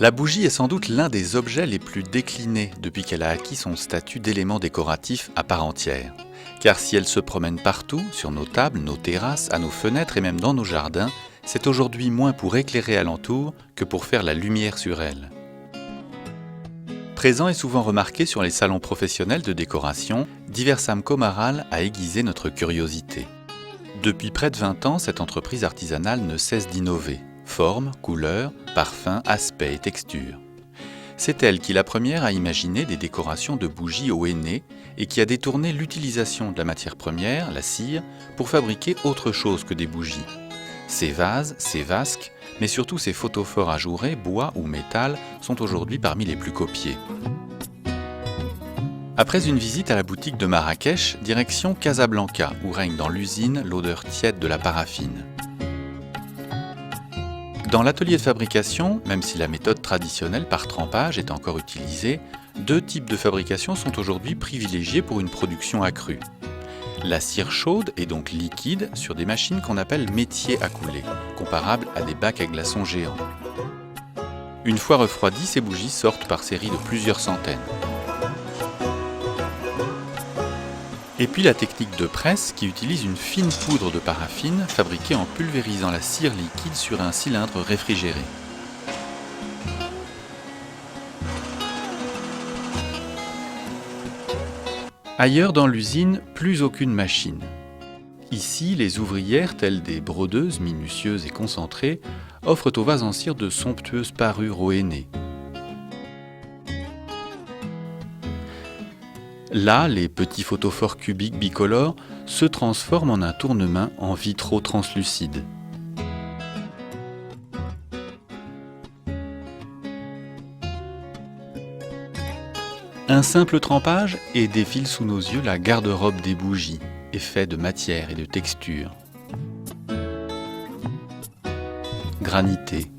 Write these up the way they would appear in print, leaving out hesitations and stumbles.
La bougie est sans doute l'un des objets les plus déclinés depuis qu'elle a acquis son statut d'élément décoratif à part entière. Car si elle se promène partout, sur nos tables, nos terrasses, à nos fenêtres et même dans nos jardins, c'est aujourd'hui moins pour éclairer alentour que pour faire la lumière sur elle. Présent et souvent remarqué sur les salons professionnels de décoration, Diversam Comaral a aiguisé notre curiosité. Depuis près de 20 ans, cette entreprise artisanale ne cesse d'innover. Forme, couleurs, parfums, aspects et textures. C'est elle qui, la première, a imaginé des décorations de bougies au henné et qui a détourné l'utilisation de la matière première, la cire, pour fabriquer autre chose que des bougies. Ces vases, ces vasques, mais surtout ces photophores ajourés, bois ou métal, sont aujourd'hui parmi les plus copiés. Après une visite à la boutique de Marrakech, direction Casablanca, où règne dans l'usine l'odeur tiède de la paraffine. Dans l'atelier de fabrication, même si la méthode traditionnelle par trempage est encore utilisée, deux types de fabrication sont aujourd'hui privilégiés pour une production accrue. La cire chaude est donc liquide sur des machines qu'on appelle métier à couler, comparables à des bacs à glaçons géants. Une fois refroidies, ces bougies sortent par séries de plusieurs centaines. Et puis la technique de presse qui utilise une fine poudre de paraffine fabriquée en pulvérisant la cire liquide sur un cylindre réfrigéré. Ailleurs dans l'usine, plus aucune machine. Ici, les ouvrières, telles des brodeuses minutieuses et concentrées, offrent aux vases en cire de somptueuses parures au henné. Là, les petits photophores cubiques bicolores se transforment en un tournement en vitraux translucides. Un simple trempage et défile sous nos yeux la garde-robe des bougies, effet de matière et de texture. Granité,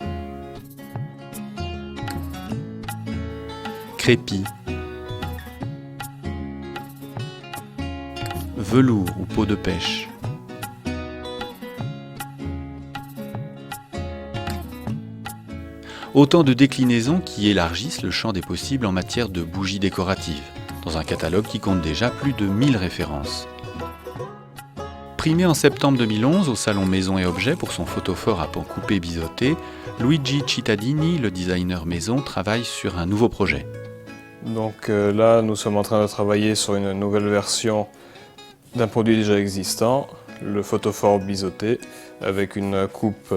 crépi, velours ou peau de pêche. Autant de déclinaisons qui élargissent le champ des possibles en matière de bougies décoratives, dans un catalogue qui compte déjà plus de 1000 références. Primé en septembre 2011 au salon Maison et Objets pour son photophore à pans coupés biseautés, Luigi Cittadini, le designer maison, travaille sur un nouveau projet. Donc là, nous sommes en train de travailler sur une nouvelle version d'un produit déjà existant, le photophore biseauté, avec une coupe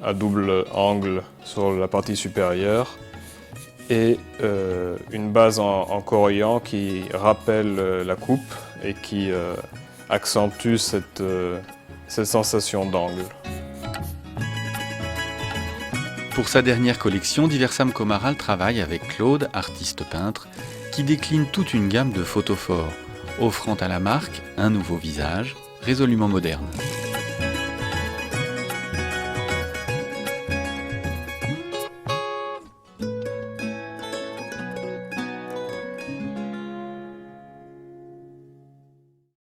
à double angle sur la partie supérieure et une base en corroyant qui rappelle la coupe et qui accentue cette sensation d'angle. Pour sa dernière collection, Diversam Comaral travaille avec Claude, artiste peintre, qui décline toute une gamme de photophores, offrant à la marque un nouveau visage, résolument moderne.